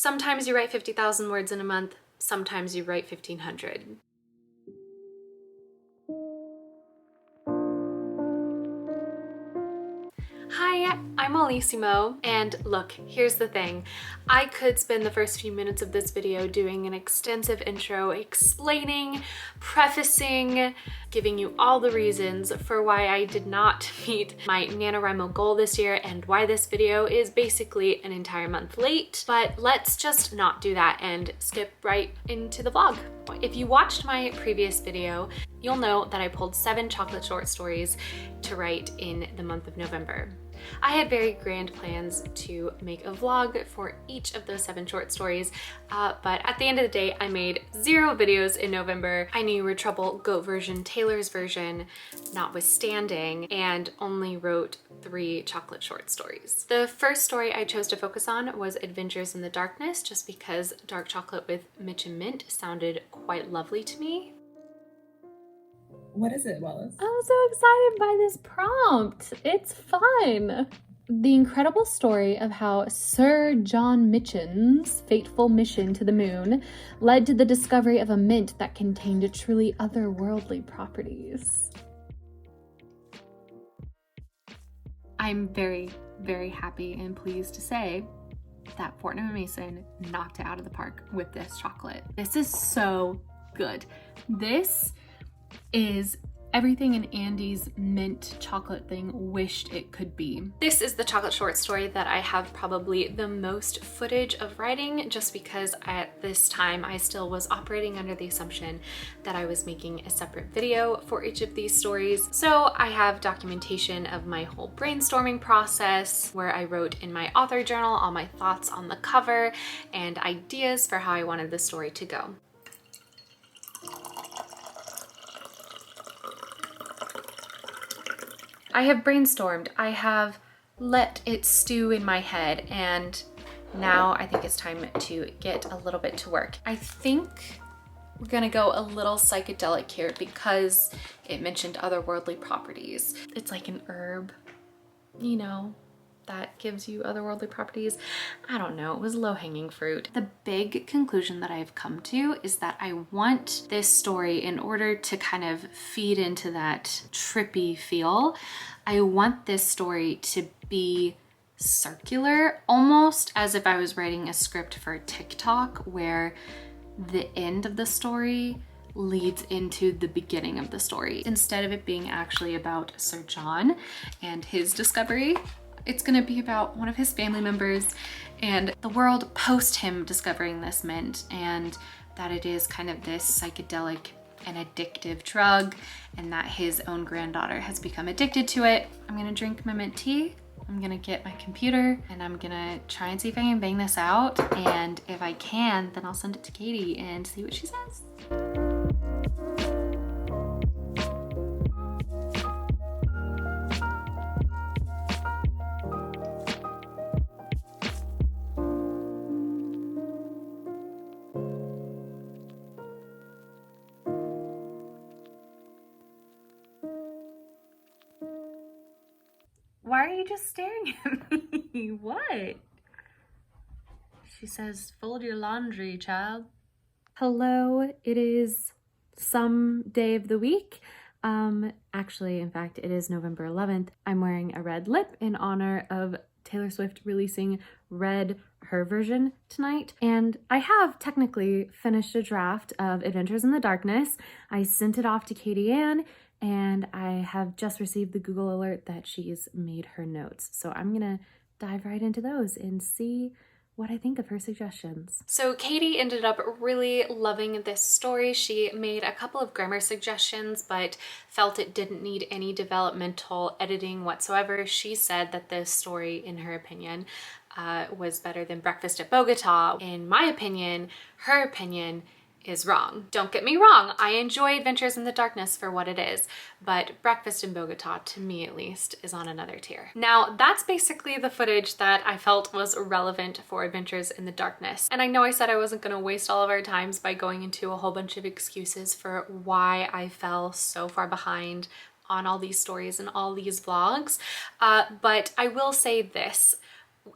Sometimes you write 50,000 words in a month, sometimes you write 1,500. Hi, I'm Wallisimo, and look, here's the thing. I could spend the first few minutes of this video doing an extensive intro explaining, prefacing, giving you all the reasons for why I did not meet my NaNoWriMo goal this year and why this video is basically an entire month late, but let's just not do that and skip right into the vlog. If you watched my previous video, you'll know that I pulled 7 chocolate short stories to write in the month of November. I had very grand plans to make a vlog for each of those 7 short stories, but at the end of the day, I made 0 videos in November. I knew you were trouble, goat version, Taylor's version, notwithstanding, and only wrote 3 chocolate short stories. The first story I chose to focus on was Adventures in the Darkness, just because dark chocolate with Mitch and Mint sounded quite lovely to me. What is it, Wallace? I'm so excited by this prompt. It's fun. The incredible story of how Sir John Mitchen's fateful mission to the moon led to the discovery of a mint that contained truly otherworldly properties. I'm very, very happy and pleased to say that Fortnum & Mason knocked it out of the park with this chocolate. This is so good. This is everything an Andy's mint chocolate thing wished it could be. This is the chocolate short story that I have probably the most footage of writing, just because at this time I still was operating under the assumption that I was making a separate video for each of these stories. So I have documentation of my whole brainstorming process, where I wrote in my author journal all my thoughts on the cover and ideas for how I wanted the story to go. I have brainstormed, I have let it stew in my head, and now I think it's time to get a little bit to work. I think we're gonna go a little psychedelic here because it mentioned otherworldly properties. It's like an herb, you know, that gives you otherworldly properties. I don't know, it was low-hanging fruit. The big conclusion that I've come to is that I want this story, in order to kind of feed into that trippy feel, I want this story to be circular, almost as if I was writing a script for TikTok, where the end of the story leads into the beginning of the story. Instead of it being actually about Sir John and his discovery, it's gonna be about one of his family members and the world post him discovering this mint, and that it is kind of this psychedelic and addictive drug, and that his own granddaughter has become addicted to it. I'm gonna drink my mint tea, I'm gonna get my computer, and I'm gonna try and see if I can bang this out, and if I can, then I'll send it to Katie and see what she says. Why are you just staring at me? What? She says, fold your laundry, child. Hello, it is some day of the week. Actually, in fact, it is November 11th. I'm wearing a red lip in honor of Taylor Swift releasing Red, her version, tonight. And I have technically finished a draft of Adventures in the Darkness. I sent it off to Katie Ann, and I have just received the Google alert that she's made her notes. So I'm gonna dive right into those and see what I think of her suggestions. So Katie ended up really loving this story. She made a couple of grammar suggestions, but felt it didn't need any developmental editing whatsoever. She said that this story, in her opinion, was better than Breakfast at Bogota. In my opinion, her opinion is wrong. Don't get me wrong, I enjoy Adventures in the Darkness for what it is, but Breakfast in Bogota, to me at least, is on another tier. Now, that's basically the footage that I felt was relevant for Adventures in the Darkness. And I know I said I wasn't gonna waste all of our times by going into a whole bunch of excuses for why I fell so far behind on all these stories and all these vlogs, but I will say this.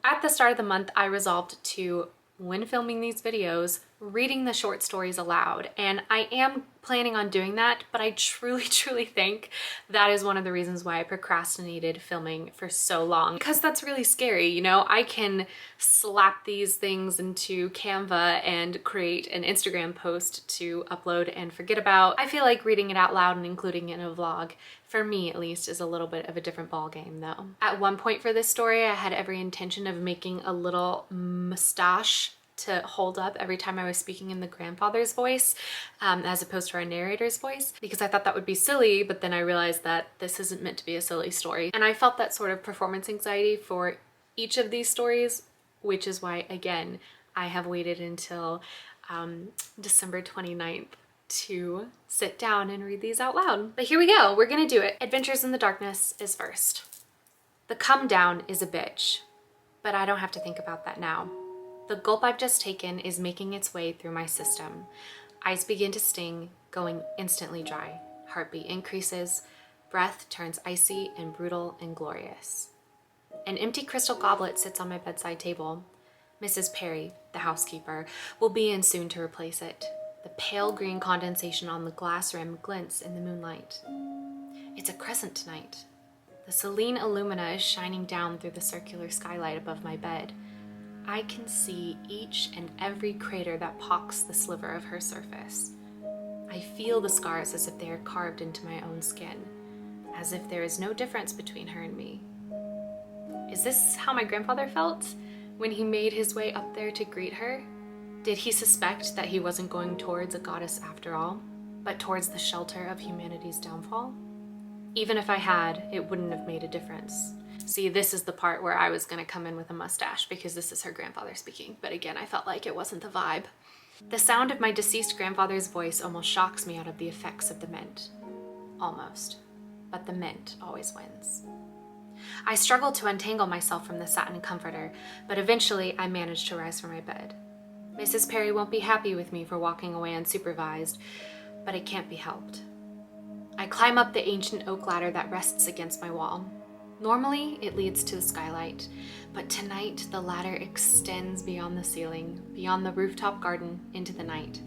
At the start of the month, I resolved to when filming these videos, reading the short stories aloud. And I am planning on doing that, but I truly, truly think that is one of the reasons why I procrastinated filming for so long, because that's really scary. You know, I can slap these things into Canva and create an Instagram post to upload and forget about. I feel like reading it out loud and including it in a vlog, for me at least, is a little bit of a different ball game though. At one point for this story, I had every intention of making a little mustache to hold up every time I was speaking in the grandfather's voice, as opposed to our narrator's voice, because I thought that would be silly, but then I realized that this isn't meant to be a silly story. And I felt that sort of performance anxiety for each of these stories, which is why, again, I have waited until December 29th to sit down and read these out loud. But here we go, we're gonna do it. Adventures in the Darkness is first. The come down is a bitch, but I don't have to think about that now. The gulp I've just taken is making its way through my system. Eyes begin to sting, going instantly dry. Heartbeat increases, breath turns icy and brutal and glorious. An empty crystal goblet sits on my bedside table. Mrs. Perry, the housekeeper, will be in soon to replace it. The pale green condensation on the glass rim glints in the moonlight. It's a crescent tonight. The Selene Illumina is shining down through the circular skylight above my bed. I can see each and every crater that pocks the sliver of her surface. I feel the scars as if they are carved into my own skin, as if there is no difference between her and me. Is this how my grandfather felt when he made his way up there to greet her? Did he suspect that he wasn't going towards a goddess after all, but towards the shelter of humanity's downfall? Even if I had, it wouldn't have made a difference. See, this is the part where I was gonna come in with a mustache because this is her grandfather speaking, but again, I felt like it wasn't the vibe. The sound of my deceased grandfather's voice almost shocks me out of the effects of the mint. Almost. But the mint always wins. I struggle to untangle myself from the satin comforter, but eventually I manage to rise from my bed. Mrs. Perry won't be happy with me for walking away unsupervised, but it can't be helped. I climb up the ancient oak ladder that rests against my wall. Normally, it leads to the skylight, but tonight the ladder extends beyond the ceiling, beyond the rooftop garden, into the night.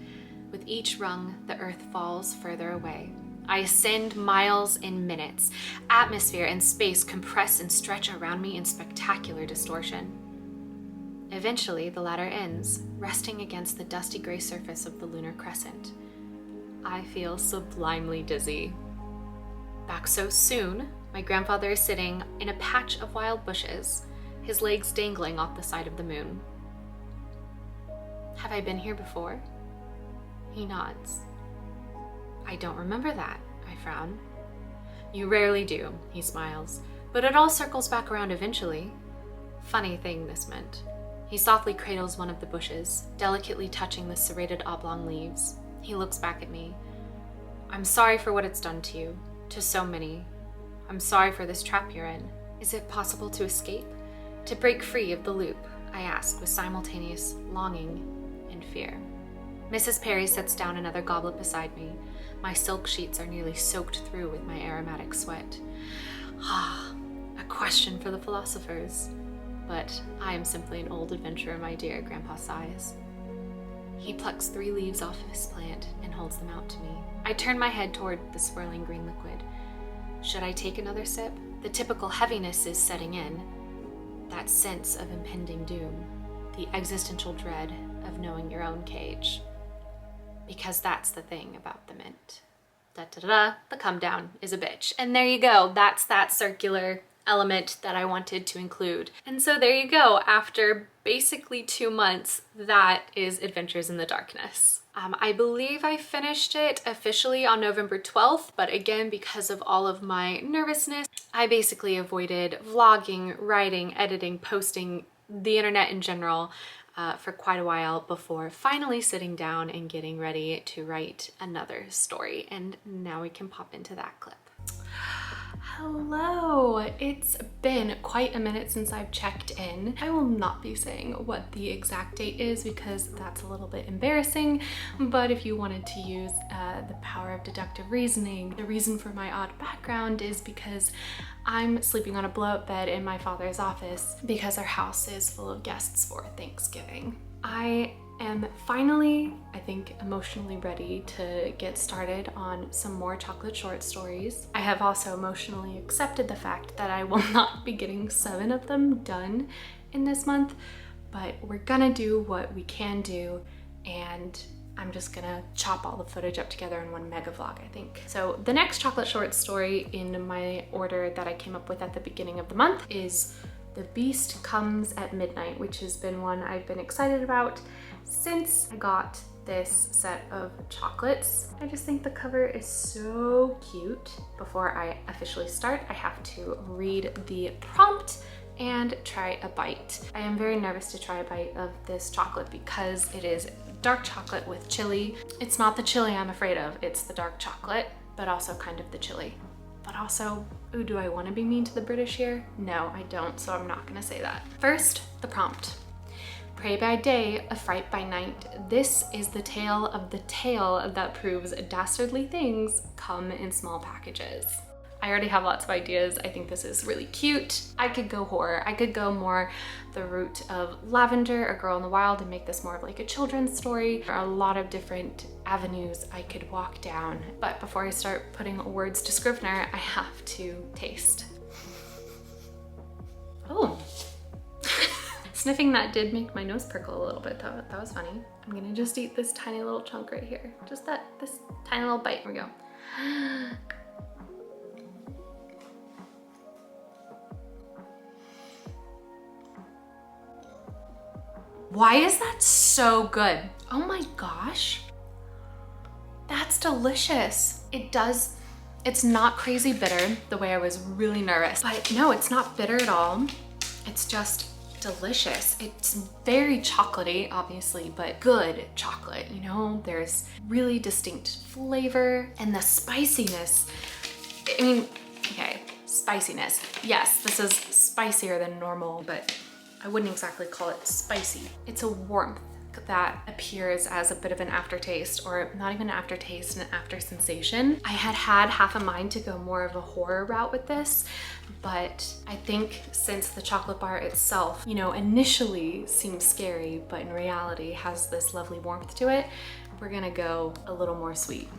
With each rung, the earth falls further away. I ascend miles in minutes. Atmosphere and space compress and stretch around me in spectacular distortion. Eventually, the ladder ends, resting against the dusty gray surface of the lunar crescent. I feel sublimely dizzy. Back so soon, my grandfather is sitting in a patch of wild bushes, his legs dangling off the side of the moon. Have I been here before? He nods. I don't remember that, I frown. You rarely do, he smiles, but it all circles back around eventually. Funny thing this meant. He softly cradles one of the bushes, delicately touching the serrated oblong leaves. He looks back at me. I'm sorry for what it's done to you, to so many. I'm sorry for this trap you're in. Is it possible to escape? To break free of the loop? I ask with simultaneous longing and fear. Mrs. Perry sets down another goblet beside me. My silk sheets are nearly soaked through with my aromatic sweat. Ah, a question for the philosophers. But I am simply an old adventurer, my dear, Grandpa sighs. He plucks 3 leaves off of his plant and holds them out to me. I turn my head toward the swirling green liquid. Should I take another sip? The typical heaviness is setting in. That sense of impending doom. The existential dread of knowing your own cage. Because that's the thing about the mint. Da-da-da-da, the come down is a bitch. And there you go, that's that circular element that I wanted to include. And so there you go, after basically 2 months, that is Adventures in the Darkness. I believe I finished it officially on November 12th, but again, because of all of my nervousness, I basically avoided vlogging, writing, editing, posting, the internet in general, for quite a while before finally sitting down and getting ready to write another story. And now we can pop into that clip. Hello! It's been quite a minute since I've checked in. I will not be saying what the exact date is because that's a little bit embarrassing, but if you wanted to use the power of deductive reasoning, the reason for my odd background is because I'm sleeping on a blow-up bed in my father's office because our house is full of guests for Thanksgiving. I am finally, I think, emotionally ready to get started on some more chocolate short stories. I have also emotionally accepted the fact that I will not be getting 7 of them done in this month, but we're gonna do what we can do, and I'm just gonna chop all the footage up together in one mega vlog, I think. So the next chocolate short story in my order that I came up with at the beginning of the month is The Beast Comes at Midnight, which has been one I've been excited about since I got this set of chocolates. I just think the cover is so cute. Before I officially start, I have to read the prompt and try a bite. I am very nervous to try a bite of this chocolate because it is dark chocolate with chili. It's not the chili I'm afraid of, it's the dark chocolate, but also kind of the chili. But also, ooh, do I want to be mean to the British here? No, I don't, so I'm not gonna say that. First, the prompt. Prey by day, affright by night. This is the tale of the tale that proves dastardly things come in small packages. I already have lots of ideas. I think this is really cute. I could go horror. I could go more the route of Lavender, A Girl in the Wild, and make this more of like a children's story. There are a lot of different avenues I could walk down. But before I start putting words to Scrivener, I have to taste. Oh. Sniffing that did make my nose prickle a little bit though. That was funny. I'm gonna just eat this tiny little chunk right here. Just this tiny little bite. Here we go. Why is that so good? Oh my gosh. That's delicious. It's not crazy bitter the way I was really nervous, but no, it's not bitter at all. It's just delicious. It's very chocolatey, obviously, but good chocolate, you know? There's really distinct flavor and the spiciness. I mean, okay, spiciness. Yes, this is spicier than normal, but I wouldn't exactly call it spicy. It's a warmth that appears as a bit of an aftertaste, or not even an aftertaste, an after sensation. I had half a mind to go more of a horror route with this, but I think since the chocolate bar itself, you know, initially seems scary, but in reality has this lovely warmth to it, we're gonna go a little more sweet.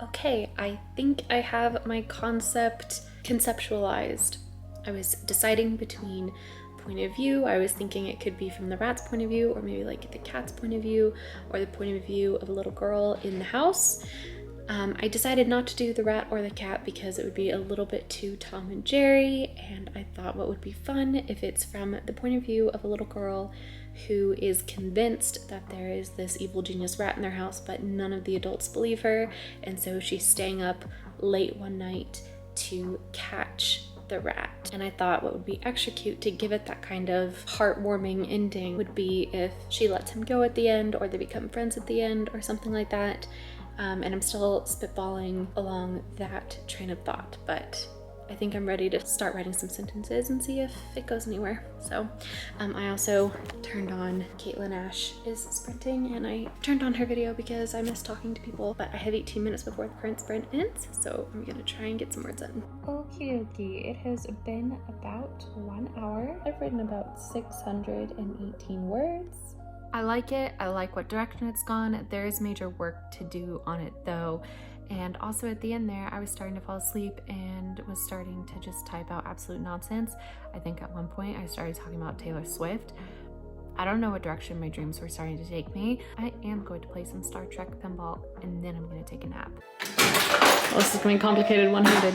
Okay, I think I have my concept conceptualized. I was deciding between point of view. I was thinking it could be from the rat's point of view, or maybe like the cat's point of view, or the point of view of a little girl in the house. I decided not to do the rat or the cat because it would be a little bit too Tom and Jerry, and I thought what would be fun if it's from the point of view of a little girl who is convinced that there is this evil genius rat in their house, but none of the adults believe her, and so she's staying up late one night to catch the rat. And I thought what would be extra cute to give it that kind of heartwarming ending would be if she lets him go at the end, or they become friends at the end, or something like that. And I'm still spitballing along that train of thought, but I think I'm ready to start writing some sentences and see if it goes anywhere. So I also turned on Caitlin Ash is sprinting, and I turned on her video because I miss talking to people, but I have 18 minutes before the current sprint ends, so I'm gonna try and get some words in. Okie dokie, it has been about 1 hour. I've written about 618 words. I like it. I like what direction it's gone. There is major work to do on it though. And also at the end there, I was starting to fall asleep and was starting to just type out absolute nonsense. I think at one point I started talking about Taylor Swift. I don't know what direction my dreams were starting to take me. I am going to play some Star Trek pinball, and then I'm going to take a nap. Well, this is going to be complicated one-handed.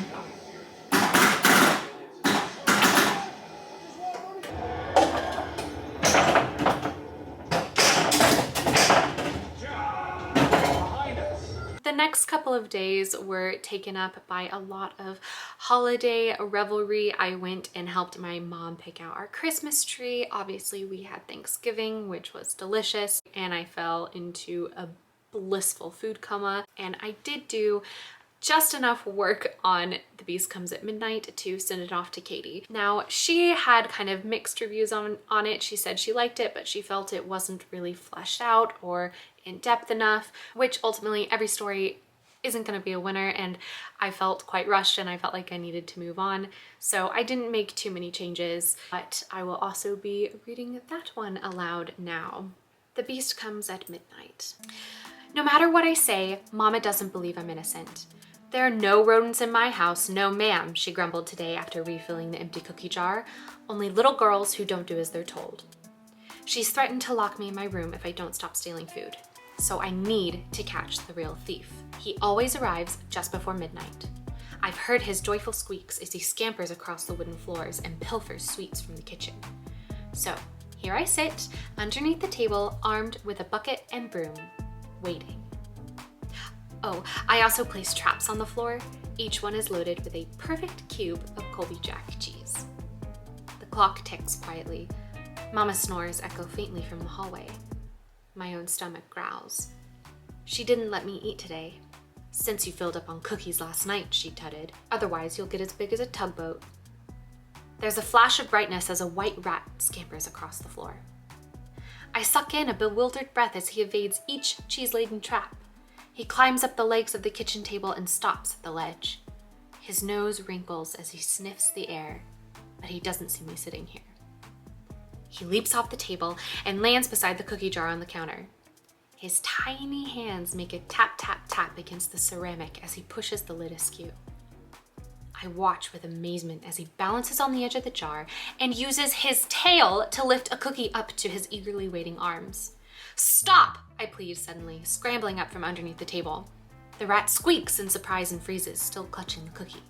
The next couple of days were taken up by a lot of holiday revelry. I went and helped my mom pick out our Christmas tree. Obviously, we had Thanksgiving, which was delicious, and I fell into a blissful food coma. And I did do just enough work on The Beast Comes at Midnight to send it off to Katie. Now, she had kind of mixed reviews on it. She said she liked it, but she felt it wasn't really fleshed out or in depth enough, which ultimately every story isn't going to be a winner, and I felt quite rushed and I felt like I needed to move on. So I didn't make too many changes, but I will also be reading that one aloud now. The Beast Comes at Midnight. No matter what I say, Mama doesn't believe I'm innocent. There are no rodents in my house, no ma'am, she grumbled today after refilling the empty cookie jar. Only little girls who don't do as they're told. She's threatened to lock me in my room if I don't stop stealing food. So I need to catch the real thief. He always arrives just before midnight. I've heard his joyful squeaks as he scampers across the wooden floors and pilfers sweets from the kitchen. So here I sit, underneath the table, armed with a bucket and broom, waiting. Oh, I also placed traps on the floor. Each one is loaded with a perfect cube of Colby Jack cheese. The clock ticks quietly. Mama snores echo faintly from the hallway. My own stomach growls. She didn't let me eat today. Since you filled up on cookies last night, she tutted. Otherwise, you'll get as big as a tugboat. There's a flash of brightness as a white rat scampers across the floor. I suck in a bewildered breath as he evades each cheese-laden trap. He climbs up the legs of the kitchen table and stops at the ledge. His nose wrinkles as he sniffs the air, but he doesn't see me sitting here. He leaps off the table and lands beside the cookie jar on the counter. His tiny hands make a tap, tap, tap against the ceramic as he pushes the lid askew. I watch with amazement as he balances on the edge of the jar and uses his tail to lift a cookie up to his eagerly waiting arms. Stop, I plead suddenly, scrambling up from underneath the table. The rat squeaks in surprise and freezes, still clutching the cookie.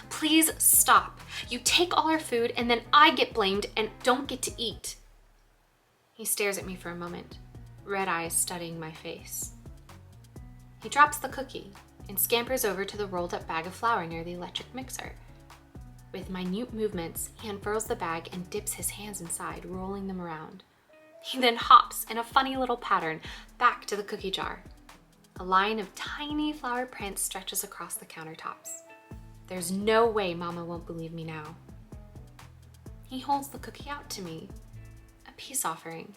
Please stop. You take all our food and then I get blamed and don't get to eat. He stares at me for a moment, red eyes studying my face. He drops the cookie and scampers over to the rolled up bag of flour near the electric mixer. With minute movements, he unfurls the bag and dips his hands inside, rolling them around. He then hops in a funny little pattern back to the cookie jar. A line of tiny flower prints stretches across the countertops. There's no way Mama won't believe me now. He holds the cookie out to me, a peace offering.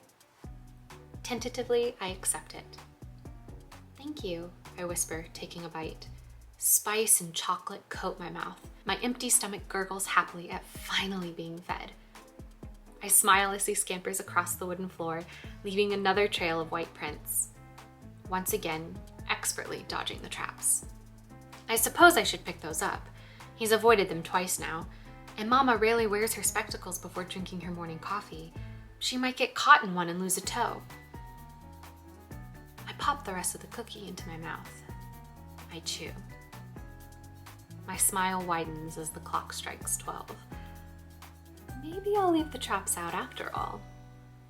Tentatively, I accept it. Thank you, I whisper, taking a bite. Spice and chocolate coat my mouth. My empty stomach gurgles happily at finally being fed. I smile as he scampers across the wooden floor, leaving another trail of white prints. Once again, expertly dodging the traps. I suppose I should pick those up. He's avoided them twice now, and Mama rarely wears her spectacles before drinking her morning coffee. She might get caught in one and lose a toe. I pop the rest of the cookie into my mouth. I chew. My smile widens as the clock strikes 12. Maybe I'll leave the traps out after all.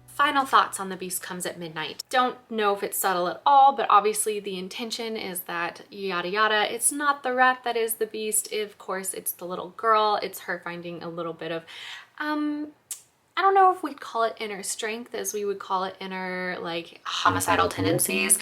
Final thoughts on The Beast Comes at Midnight. Don't know if it's subtle at all, but obviously the intention is that yada yada. It's not the rat that is the beast. Of course, it's the little girl. It's her finding a little bit of, I don't know if we'd call it inner strength as we would call it inner like homicidal tendencies.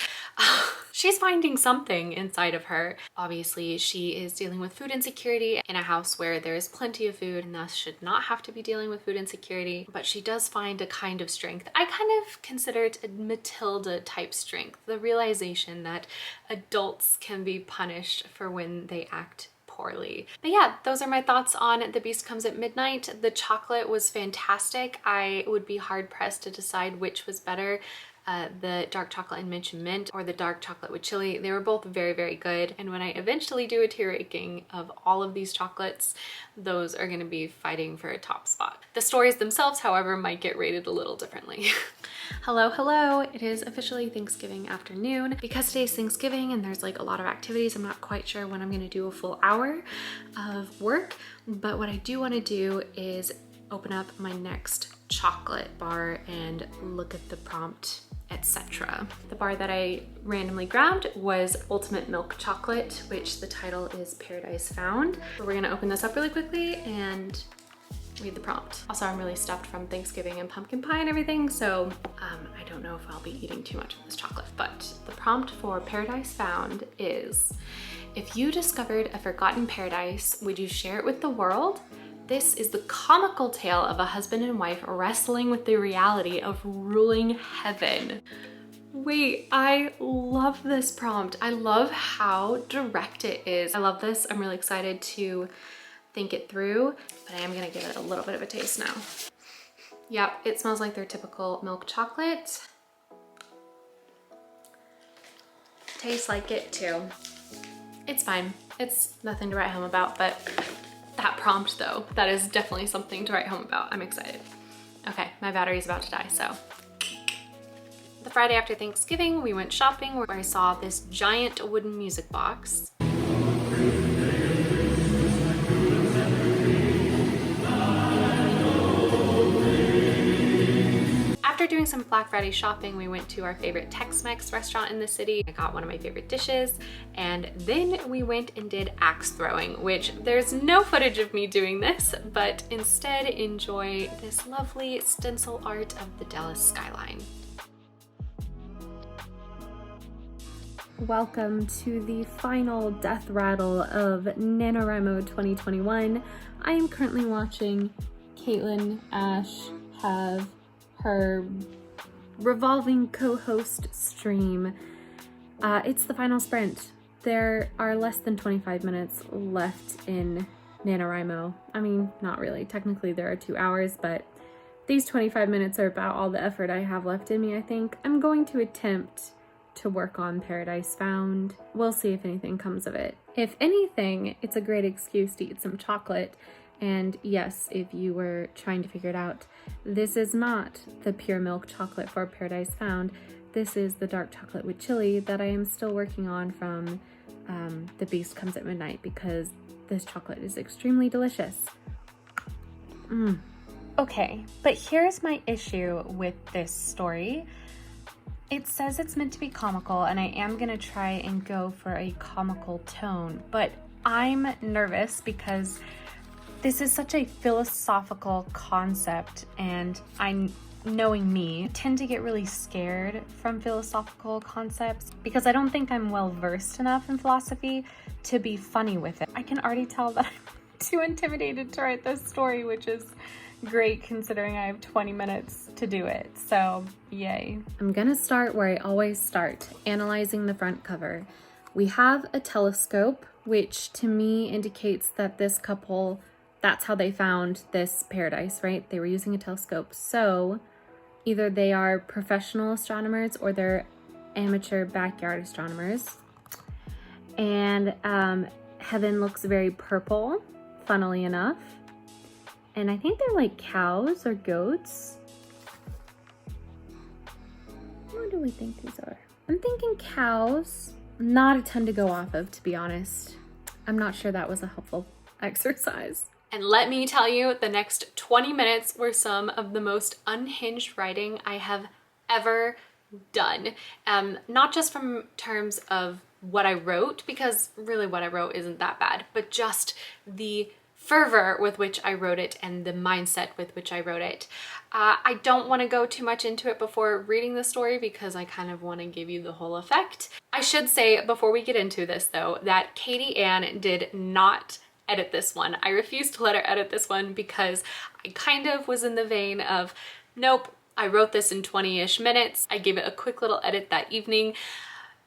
She's finding something inside of her. Obviously, she is dealing with food insecurity in a house where there is plenty of food and thus should not have to be dealing with food insecurity, but she does find a kind of strength. I kind of consider it a Matilda type strength, the realization that adults can be punished for when they act poorly. But yeah, those are my thoughts on The Beast Comes at Midnight. The chocolate was fantastic. I would be hard pressed to decide which was better. The dark chocolate and mint or the dark chocolate with chili. They were both very, very good. And when I eventually do a tier ranking of all of these chocolates, those are going to be fighting for a top spot. The stories themselves, however, might get rated a little differently. Hello, hello. It is officially Thanksgiving afternoon. Because today's Thanksgiving and there's like a lot of activities, I'm not quite sure when I'm going to do a full hour of work. But what I do want to do is open up my next chocolate bar and look at the prompt, etc. The bar that I randomly grabbed was Ultimate Milk Chocolate, which the title is Paradise Found. So we're gonna open this up really quickly and read the prompt. Also, I'm really stuffed from Thanksgiving and pumpkin pie and everything, so I don't know if I'll be eating too much of this chocolate. But the prompt for Paradise Found is, if you discovered a forgotten paradise, would you share it with the world? This is the comical tale of a husband and wife wrestling with the reality of ruling heaven. Wait, I love this prompt. I love how direct it is. I love this. I'm really excited to think it through, but I am gonna give it a little bit of a taste now. Yep, it smells like their typical milk chocolate. Tastes like it too. It's fine. It's nothing to write home about, but that prompt though, that is definitely something to write home about. I'm excited. Okay, my battery's about to die, so. The Friday after Thanksgiving, we went shopping where I saw this giant wooden music box. After doing some Black Friday shopping, we went to our favorite Tex-Mex restaurant in the city. I got one of my favorite dishes, and then we went and did axe throwing, which there's no footage of me doing this, but instead enjoy this lovely stencil art of the Dallas skyline. Welcome to the final death rattle of NaNoWriMo 2021. I am currently watching Caitlin Ash have her revolving co-host stream. It's the final sprint. There are less than 25 minutes left in NaNoWriMo. I mean, not really. Technically there are 2 hours, but these 25 minutes are about all the effort I have left in me, I think. I'm going to attempt to work on Paradise Found. We'll see if anything comes of it. If anything, it's a great excuse to eat some chocolate. And yes, if you were trying to figure it out, this is not the pure milk chocolate for Paradise Found. This is the dark chocolate with chili that I am still working on from The Beast Comes at Midnight, because this chocolate is extremely delicious. Okay, but here's my issue with this story. It says it's meant to be comical, and I am gonna try and go for a comical tone, but I'm nervous because this is such a philosophical concept, and knowing me, tend to get really scared from philosophical concepts because I don't think I'm well versed enough in philosophy to be funny with it. I can already tell that I'm too intimidated to write this story, which is great considering I have 20 minutes to do it, so yay. I'm gonna start where I always start, analyzing the front cover. We have a telescope, which to me indicates that this couple, that's how they found this paradise, right? They were using a telescope. So either they are professional astronomers or they're amateur backyard astronomers. And heaven looks very purple, funnily enough. And I think they're like cows or goats. What do we think these are? I'm thinking cows. Not a ton to go off of, to be honest. I'm not sure that was a helpful exercise. And let me tell you, the next 20 minutes were some of the most unhinged writing I have ever done. Not just from terms of what I wrote, because really what I wrote isn't that bad, but just the fervor with which I wrote it and the mindset with which I wrote it. I don't want to go too much into it before reading the story because I kind of want to give you the whole effect. I should say before we get into this though, that Katie Ann did not edit this one. I refused to let her edit this one because I kind of was in the vein of, nope, I wrote this in 20-ish minutes. I gave it a quick little edit that evening.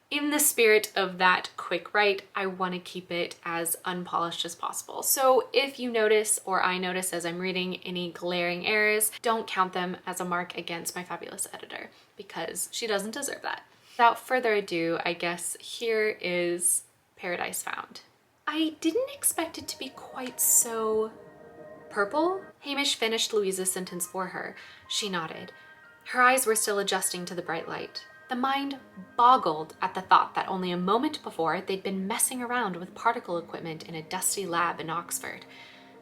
In the spirit of that quick write, I want to keep it as unpolished as possible. So if you notice, or I notice as I'm reading, any glaring errors, don't count them as a mark against my fabulous editor because she doesn't deserve that. Without further ado, I guess here is Paradise Found. I didn't expect it to be quite so purple. Hamish finished Louisa's sentence for her. She nodded. Her eyes were still adjusting to the bright light. The mind boggled at the thought that only a moment before they'd been messing around with particle equipment in a dusty lab in Oxford.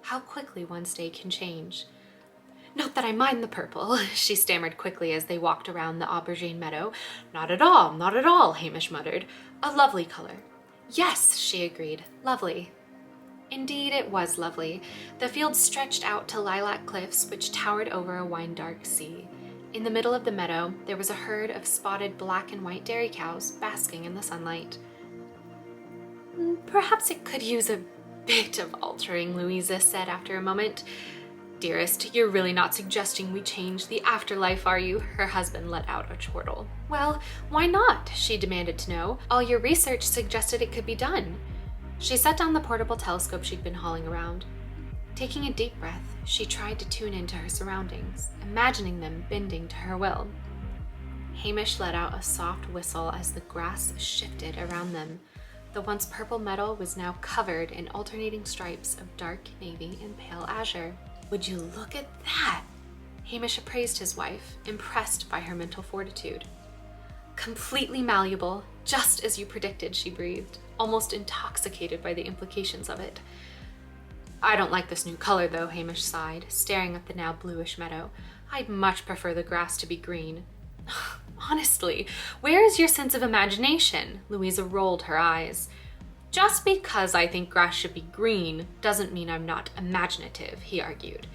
How quickly one's day can change. Not that I mind the purple, she stammered quickly as they walked around the aubergine meadow. Not at all, Hamish muttered. A lovely color. Yes, she agreed. Lovely. Indeed, it was lovely. The field stretched out to lilac cliffs which towered over a wine-dark sea. In the middle of the meadow, there was a herd of spotted black and white dairy cows basking in the sunlight. Perhaps it could use a bit of altering, Louisa said after a moment. Dearest, you're really not suggesting we change the afterlife, are you? Her husband let out a chortle. Well, why not? She demanded to know. All your research suggested it could be done. She set down the portable telescope she'd been hauling around. Taking a deep breath, she tried to tune into her surroundings, imagining them bending to her will. Hamish let out a soft whistle as the grass shifted around them. The once purple meadow was now covered in alternating stripes of dark navy and pale azure. Would you look at that? Hamish appraised his wife, impressed by her mental fortitude. Completely malleable, just as you predicted, she breathed, almost intoxicated by the implications of it. I don't like this new color though, Hamish sighed, staring at the now bluish meadow. I'd much prefer the grass to be green. Honestly, where is your sense of imagination? Louisa rolled her eyes. Just because I think grass should be green doesn't mean I'm not imaginative, he argued.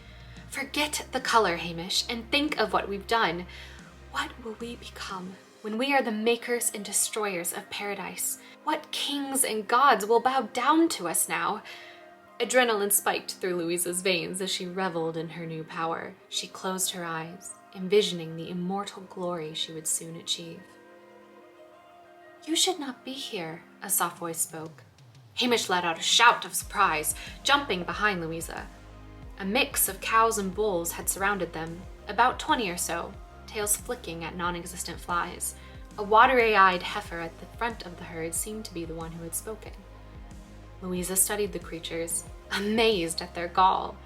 Forget the color, Hamish, and think of what we've done. What will we become when we are the makers and destroyers of paradise? What kings and gods will bow down to us now? Adrenaline spiked through Louisa's veins as she reveled in her new power. She closed her eyes, envisioning the immortal glory she would soon achieve. You should not be here, a soft voice spoke. Hamish let out a shout of surprise, jumping behind Louisa. A mix of cows and bulls had surrounded them, about 20 or so, tails flicking at non-existent flies. A watery-eyed heifer at the front of the herd seemed to be the one who had spoken. Louisa studied the creatures, amazed at their gall.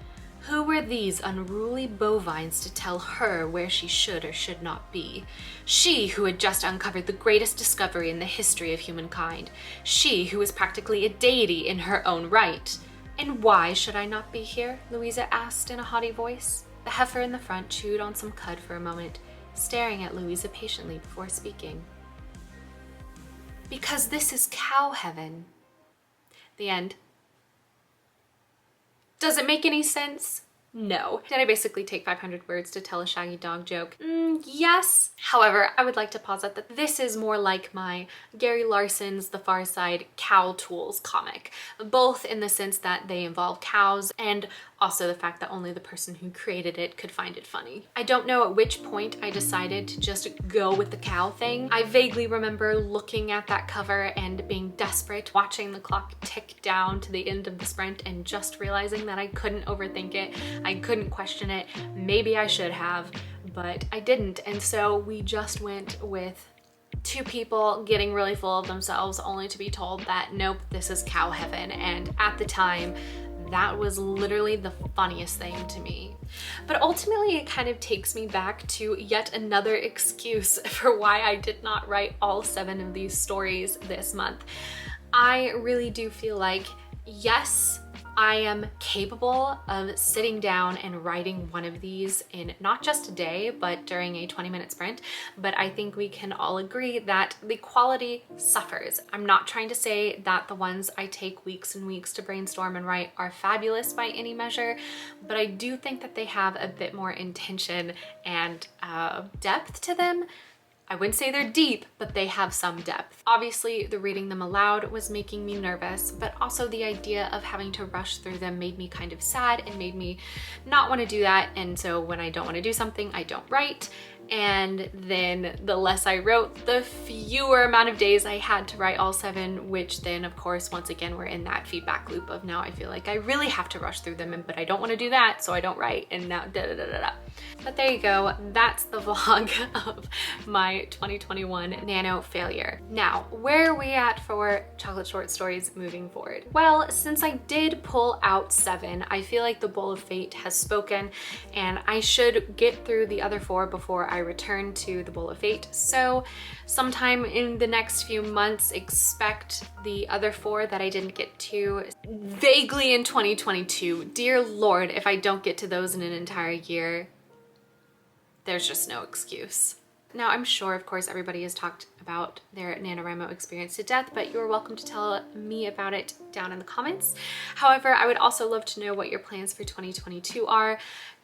Who were these unruly bovines to tell her where she should or should not be? She who had just uncovered the greatest discovery in the history of humankind. She who was practically a deity in her own right. And why should I not be here? Louisa asked in a haughty voice. The heifer in the front chewed on some cud for a moment, staring at Louisa patiently before speaking. Because this is cow heaven. The end. Does it make any sense? No. Did I basically take 500 words to tell a shaggy dog joke? Yes. However, I would like to posit that this is more like my Gary Larson's The Far Side Cow Tools comic, both in the sense that they involve cows and also the fact that only the person who created it could find it funny. I don't know at which point I decided to just go with the cow thing. I vaguely remember looking at that cover and being desperate, watching the clock tick down to the end of the sprint and just realizing that I couldn't overthink it. I couldn't question it. Maybe I should have, but I didn't. And so we just went with two people getting really full of themselves only to be told that nope, this is cow heaven. And at the time, that was literally the funniest thing to me. But ultimately, it kind of takes me back to yet another excuse for why I did not write all 7 of these stories this month. I really do feel like, yes, I am capable of sitting down and writing one of these in not just a day, but during a 20-minute sprint. But I think we can all agree that the quality suffers. I'm not trying to say that the ones I take weeks and weeks to brainstorm and write are fabulous by any measure, but I do think that they have a bit more intention and depth to them. I wouldn't say they're deep, but they have some depth. Obviously, the reading them aloud was making me nervous, but also the idea of having to rush through them made me kind of sad and made me not want to do that. And so when I don't want to do something, I don't write. And then the less I wrote, the fewer amount of days I had to write all 7, which then of course, once again, we're in that feedback loop of now I feel like I really have to rush through them, but I don't want to do that, so I don't write, and now da-da-da-da-da. But there you go, that's the vlog of my 2021 Nano failure. Now, where are we at for chocolate short stories moving forward? Well, since I did pull out 7, I feel like the Bowl of Fate has spoken, and I should get through the other 4 before I return to the Bowl of Fate. So sometime in the next few months, expect the other 4 that I didn't get to vaguely in 2022. Dear Lord, if I don't get to those in an entire year, there's just no excuse. Now, I'm sure, of course, everybody has talked about their NaNoWriMo experience to death, but you're welcome to tell me about it down in the comments. However, I would also love to know what your plans for 2022 are.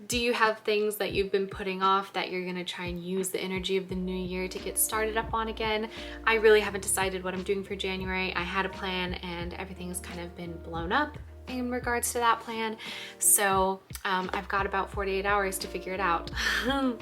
Do you have things that you've been putting off that you're gonna try and use the energy of the new year to get started up on again? I really haven't decided what I'm doing for January. I had a plan and everything's kind of been blown up in regards to that plan. So I've got about 48 hours to figure it out.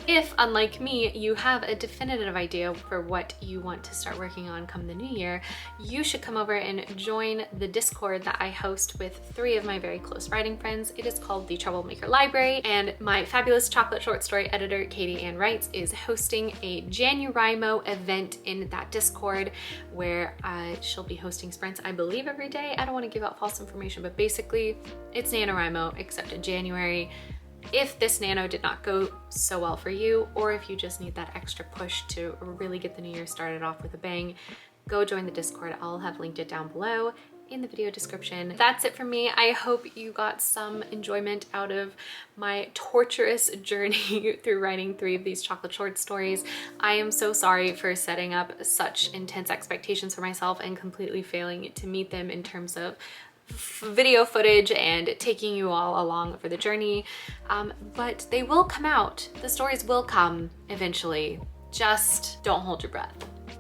If, unlike me, you have a definitive idea for what you want to start working on come the new year, you should come over and join the Discord that I host with 3 of my very close writing friends. It is called the Troublemaker Library, and my fabulous chocolate short story editor, Katie Ann Wrights, is hosting a NaNoWriMo event in that Discord where she'll be hosting sprints, I believe, every day. I don't want to give out false information, but basically it's NaNoWriMo except in January. If this Nano did not go so well for you, or if you just need that extra push to really get the new year started off with a bang, go join the Discord. I'll have linked it down below in the video description. That's it for me. I hope you got some enjoyment out of my torturous journey through writing 3 of these chocolate short stories. I am so sorry for setting up such intense expectations for myself and completely failing to meet them in terms of video footage and taking you all along for the journey. But they will come out. The stories will come eventually. Just don't hold your breath.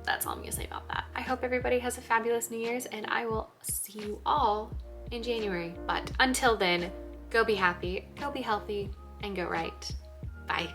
That's all I'm gonna say about that. I hope everybody has a fabulous New Year's, and I will see you all in January. But until then, go be happy, go be healthy, and go write. Bye.